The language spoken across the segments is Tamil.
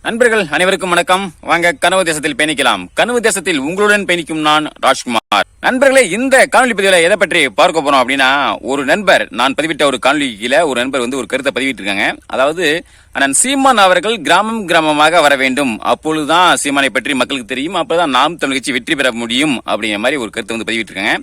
நண்பர்கள் அனைவருக்கும் வணக்கம். வாங்க கனவு தேசத்தில் பயணிக்கலாம். கனவு தேசத்தில் உங்களுடன் பயணிக்கும் நான் ராஜ்குமார். நண்பர்களே, இந்த காணொலி பதிவுல எதை பற்றி பார்க்க போறோம் அப்படின்னா, ஒரு நண்பர் நான் பதிவிட்ட ஒரு காணொலி கீழே ஒரு நண்பர் வந்து ஒரு கருத்தை பதிவிட்டு இருக்காங்க. அதாவது அண்ணன் சீமான் அவர்கள் கிராமமாக வர வேண்டும், அப்பொழுதுதான் சீமானை பற்றி மக்களுக்கு தெரியும், அப்பதான் நாம் தமிழ் கட்சி வெற்றி பெற முடியும் அப்படிங்கிற மாதிரி ஒரு கருத்தை வந்து பதிவிட்டு இருக்காங்க.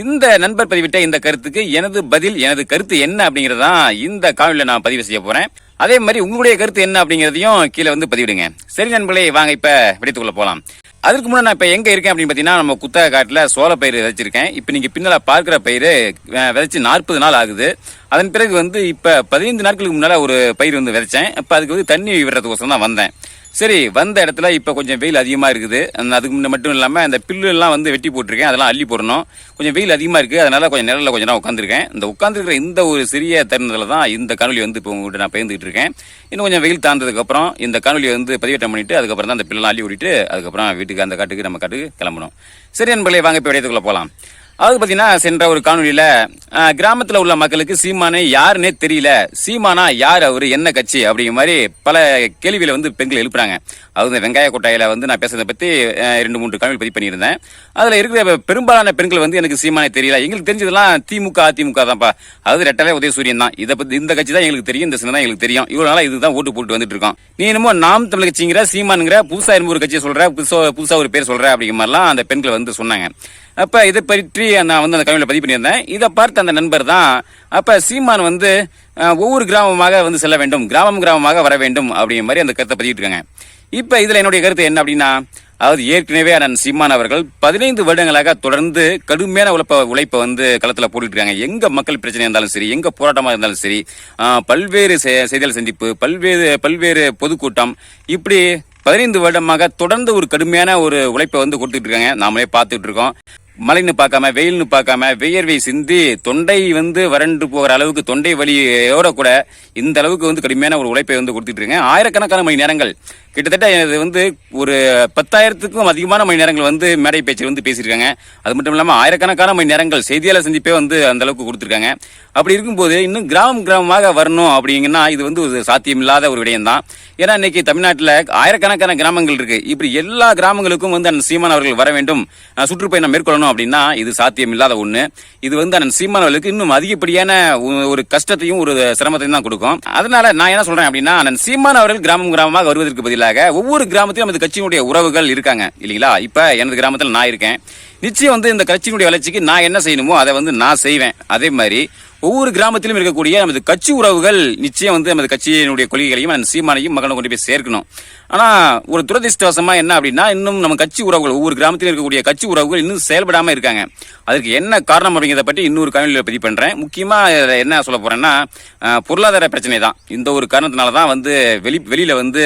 இந்த நண்பர் பதிவிட்ட இந்த கருத்துக்கு எனது பதில், எனது கருத்து என்ன அப்படிங்கறதான் இந்த காணொலியில நான் பதிவு செய்ய போறேன். அதே மாதிரி உங்களுடைய கருத்து என்ன அப்படிங்கறதையும் கீழே வந்து பதிவிடுங்க. சரி நண்பர்களே, வாங்க இப்ப விடைத்துக்குள்ள போலாம். அதுக்கு முன்னாடி நான் இப்ப எங்க இருக்கேன் அப்படின்னு பாத்தீங்கன்னா, நம்ம குத்தக காட்டுல சோள பயிர் விதைச்சிருக்கேன். இப்ப நீங்க பின்னால பார்க்கிற பயிர் விதைச்சு 40 நாள் ஆகுது. அதன் பிறகு வந்து இப்ப 15 நாட்களுக்கு முன்னால ஒரு பயிர் வந்து விதைச்சேன். இப்ப அதுக்கு வந்து தண்ணி விடுறதுக்கோசரம் தான் வந்தேன். சரி, வந்த இடத்துல இப்ப கொஞ்சம் வெயில் அதிகமா இருக்குது. அதுக்கு முன்ன மட்டும் இல்லாம இந்த பில்லு எல்லாம் வந்து வெட்டி போட்டிருக்கேன், அதெல்லாம் அள்ளி போடணும். கொஞ்சம் வெயில் அதிகமா இருக்கு, அதனால கொஞ்சம் நிழல்ல கொஞ்சம் நேரம் உட்காந்துருக்கேன். இந்த உட்காந்துருக்கிற இந்த ஒரு சிறிய தருணத்துல தான் இந்த காணொலி வந்து இப்போ உங்கள்கிட்ட நான் பகிர்ந்துட்டு இருக்கேன். இன்னும் கொஞ்சம் வெயில் தாழ்ந்ததுக்கு அப்புறம் இந்த காணொலி வந்து பதிவேற்றம் பண்ணிட்டு அதுக்கப்புறம் தான் அந்த பில்லெல்லாம் அள்ளி ஓடிட்டு அதுக்கப்புறம் வீட்டுக்கு அந்த காட்டுக்கு நம்ம காட்டுக்கு கிளம்பணும். சரி நண்பர்களே, வாங்க இப்போ விடயத்துக்குள்ள போலாம். அது பாத்தீங்கன்னா, சென்ற ஒரு காணொலியில கிராமத்துல உள்ள மக்களுக்கு சீமானே யாருன்னே தெரியல, சீமானா யார், அவரு என்ன கட்சி அப்படிங்கிற மாதிரி பல கேள்விகளை வந்து பெண்கள் எழுப்புறாங்க. அது வெங்காய கொட்டாயில வந்து நான் பேசுறதை பத்தி 2-3 காணொலி பதிவு பண்ணியிருந்தேன். அதுல இருக்கிற பெரும்பாலான பெண்கள் வந்து எனக்கு சீமானே தெரியல, எங்களுக்கு தெரிஞ்சதெல்லாம் திமுக அதிமுக தான்ப்பா, அதாவது ரெட்டலை உதயசூரியன் தான், இதை பத்தி இந்த கட்சி தான் எங்களுக்கு தெரியும், இந்த சின்ன தான் எங்களுக்கு தெரியும், இவ்வளவு நாளா இதுதான் ஓட்டு போட்டு வந்துட்டு இருக்கோம். நீ என்னமோ நாம் தமிழ் கட்சிங்கிற சீமானுங்கிற புதுசா என்னமோ ஒரு கட்சியை சொல்ற, புதுசா ஒரு பேர் சொல்ற அப்படிங்கிற மாதிரிலாம் அந்த பெண்கள் வந்து சொன்னாங்க. அப்ப இதை பற்றி நான் வந்து அந்த காணொலியில பதிவு பண்ணியிருந்தேன். இதை பார்த்து அந்த நண்பர் தான் அப்ப சீமான் வந்து ஒவ்வொரு கிராமமாக வந்து செல்ல வேண்டும், கிராமமாக வர வேண்டும் அப்படிங்கிற மாதிரி அந்த கருத்தை பதிவிட்டு இருக்காங்க. இப்ப இதுல என்னுடைய கருத்து என்ன அப்படின்னா, அதாவது ஏற்கனவே அண்ணன் சீமான் அவர்கள் 15 வருடங்களாக தொடர்ந்து கடுமையான உழைப்பை வந்து களத்துல போட்டுட்டு இருக்காங்க. எங்க மக்கள் பிரச்சனை இருந்தாலும் சரி, எங்க போராட்டமா இருந்தாலும் சரி, பல்வேறு செய்தியாளர் சந்திப்பு, பல்வேறு பொதுக்கூட்டம், இப்படி 15 வருடமாக தொடர்ந்து ஒரு கடுமையான ஒரு உழைப்பை வந்து கொடுத்துட்டு இருக்காங்க. நாமளே பார்த்துட்டு இருக்கோம். மழைன்னு பார்க்காம, வெயில்னு பார்க்காம, வியர்வை சிந்தி தொண்டை வந்து வறண்டு போகிற அளவுக்கு, தொண்டை வலியோட கூட இந்த அளவுக்கு வந்து கடுமையான ஒரு உழைப்பை வந்து கொடுத்துட்டு இருக்காங்க. ஆயிரக்கணக்கான மணி நேரங்கள், கிட்டத்தட்ட இது வந்து ஒரு 10,000க்கும் அதிகமான மணி நேரங்கள் வந்து மேடை பேச்சு வந்து பேசியிருக்காங்க. அது மட்டும் இல்லாம ஆயிரக்கணக்கான மணி நேரங்கள் செய்தியாளர் சந்திப்பே வந்து அந்த அளவுக்கு கொடுத்துருக்காங்க. அப்படி இருக்கும்போது இன்னும் கிராமமாக வரணும் அப்படிங்கன்னா இது வந்து ஒரு சாத்தியமில்லாத ஒரு விடயம் தான். ஏன்னா இன்னைக்கு தமிழ்நாட்டில் ஆயிரக்கணக்கான கிராமங்கள் இருக்கு. இப்படி எல்லா கிராமங்களுக்கும் வந்து அண்ணன் சீமான் அவர்கள் வர வேண்டும், சுற்றுப்பயணம் மேற்கொள்ளணும் அப்படின்னா இது சாத்தியமில்லாத ஒண்ணு. இது வந்து அண்ணன் சீமான் அவர்களுக்கு இன்னும் அதிகப்படியான ஒரு கஷ்டத்தையும் ஒரு சிரமத்தையும் தான் கொடுக்கும். அதனால நான் என்ன சொல்றேன் அப்படின்னா, அண்ணன் சீமான் அவர்கள் கிராமமாக வருவதற்கு பதிலாக ஒவ்வொரு கிராமத்திலும் நமது கட்சியினுடைய உறவுகள் இருக்காங்க இல்லீங்களா. இப்ப எனது கிராமத்தில் நான் இருக்கேன். நிச்சயம் வந்து இந்த கட்சியினுடைய வளர்ச்சிக்கு நான் என்ன செய்யணுமோ அதை வந்து நான் செய்வேன். அதே மாதிரி ஒவ்வொரு கிராமத்திலும் இருக்கக்கூடிய நமது கட்சி உறவுகள் நிச்சயம் வந்து நமது கட்சியினுடைய கொள்கைகளையும் அந்த சீமானையும் மக்களை கொண்டு போய் சேர்க்கணும். ஆனா ஒரு துரதிருஷ்டவசமா என்ன அப்படின்னா, இன்னும் நம்ம கட்சி உறவுகள், ஒவ்வொரு கிராமத்திலும் இருக்கக்கூடிய கட்சி உறவுகள் இன்னும் செயல்படாம இருக்காங்க. அதுக்கு என்ன காரணம் அப்படிங்கிறத பற்றி இன்னொரு காணொலியில பதிவு பண்றேன். முக்கியமா என்ன சொல்ல போறேன்னா, பொருளாதார பிரச்சனை தான். இந்த ஒரு காரணத்தினாலதான் வந்து வெளியில வந்து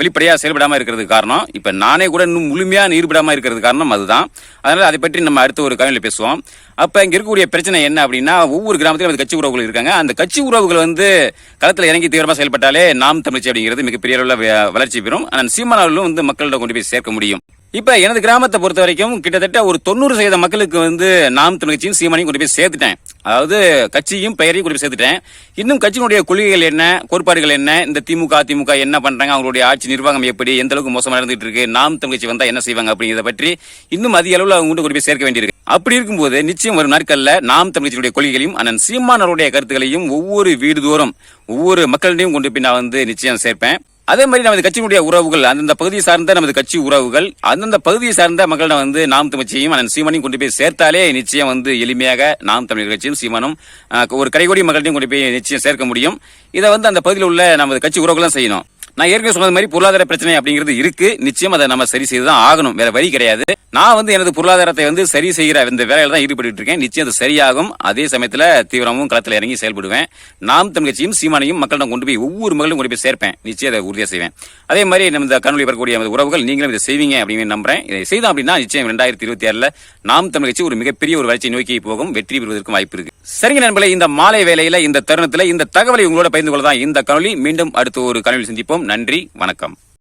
வெளிப்படையா செயல்படாம இருக்கிறதுக்கு காரணம். இப்ப நானே கூட இன்னும் முழுமையா ஈடுபடாம இருக்கிறது காரணம் அதுதான். அதனால அதை பற்றி நம்ம அடுத்த ஒரு காணொலியில பேசுவோம். அப்ப இங்க இருக்கக்கூடிய பிரச்சனை என்ன அப்படின்னா, ஒவ்வொரு கிராமத்திலும் கட்சி உறவுகள் இருக்காங்க. அந்த கட்சி உறவுகள் வந்து களத்துல இறங்கி தீவிரமா செயல்பட்டாலே நாம் தமிழ்ச்சி அப்படிங்கிறது மிகப்பெரிய அளவுல வளர்ச்சி பெறும். ஆனால் சீமான் அவர்களும் வந்து மக்களிடம் கொண்டு போய் சேர்க்க முடியும். இப்ப எனது கிராமத்தை பொறுத்த வரைக்கும் கிட்டத்தட்ட ஒரு 90% மக்களுக்கு வந்து நாம் தமிழ் கட்சியும் சீமானையும் கொண்டு போய் சேர்த்துட்டேன். அதாவது கட்சியும் பெயரையும் கொண்டு போய் சேர்த்துட்டேன். இன்னும் கட்சியினுடைய கொள்கைகள் என்ன, கோட்பாடுகள் என்ன, இந்த திமுக அதிமுக என்ன பண்றாங்க, அவங்களுடைய ஆட்சி நிர்வாகம் எப்படி, எந்த அளவுக்கு மோசமா நடந்துட்டு இருக்கு, நாம் தமிழ் கட்சி வந்தா என்ன செய்வாங்க அப்படிங்கிறத பற்றி இன்னும் அதிக அளவுல அவங்க கொண்டு போய் சேர்க்க வேண்டியிருக்கு. அப்படி இருக்கும்போது நிச்சயம் வரும் நாட்கள்ல நாம் தமிழ் கட்சியுடைய கொள்கைகளையும் அண்ணன் சீமான் அவருடைய கருத்துக்களையும் ஒவ்வொரு வீடு தோறும் ஒவ்வொரு மக்களிடையும் கொண்டு போய் நான் வந்து நிச்சயம் சேர்ப்பேன். அதே மாதிரி நமது கட்சியினுடைய உறவுகள், அந்தந்த பகுதியை சார்ந்த நமது கட்சி உறவுகள், அந்தந்த பகுதியை சார்ந்த மக்களிடம் வந்து நாம் தமிழ்ச்சியையும் அண்ணன் சீமானையும் கொண்டு போய் சேர்த்தாலே நிச்சயம் வந்து எளிமையாக நாம் தமிழர் கட்சியும் சீமானும் ஒரு கடைகோடி மக்களிடையும் கொண்டு போய் நிச்சயம் சேர்க்க முடியும். இதை வந்து அந்த பகுதியில் உள்ள நமது கட்சி உறவுகளும் செய்யணும். நான் ஏற்கனவே சொன்னது மாதிரி பொருளாதார பிரச்சனை அப்படிங்கிறது இருக்கு. நிச்சயம் அதை நம்ம சரி செய்துதான் ஆகணும், வேற வழி கிடையாது. நான் வந்து எனது பொருளாதாரத்தை வந்து சரி செய்கிற இந்த வேலையில தான் ஈடுபட்டு இருக்கேன். நிச்சயம் அது சரியாகும். அதே சமயத்துல தீவிரமும் களத்தில் இறங்கி செயல்படுவேன். நாம் தமிழ் கட்சியும் சீமானையும் மக்களிடம் கொண்டு போய் ஒவ்வொரு மக்களும் கொண்டு போய் சேர்ப்பேன். நிச்சயம் அதை உறுதியாக செய்வேன். அதே மாதிரி நம்ம இந்த காணொலி வரக்கூடிய உறவுகள் நீங்களும் இதை செய்வீங்க அப்படின்னு நம்புறேன். இதை செய்தோம் அப்படின்னா நிச்சயம் 2026 நாம் தமிழ் கட்சி ஒரு மிகப்பெரிய ஒரு வளர்ச்சியை நோக்கி போகும், வெற்றி பெறுவதற்கும் வாய்ப்பு இருக்கு. சரிங்க நண்பர்களே, இந்த மாலை வேளையில இந்த தருணத்துல இந்த தகவலை உங்களோட பகிர்ந்து கொள்ளதான் இந்த காணொலி. மீண்டும் அடுத்த ஒரு காணொலி சந்திப்போம். நன்றி, வணக்கம்.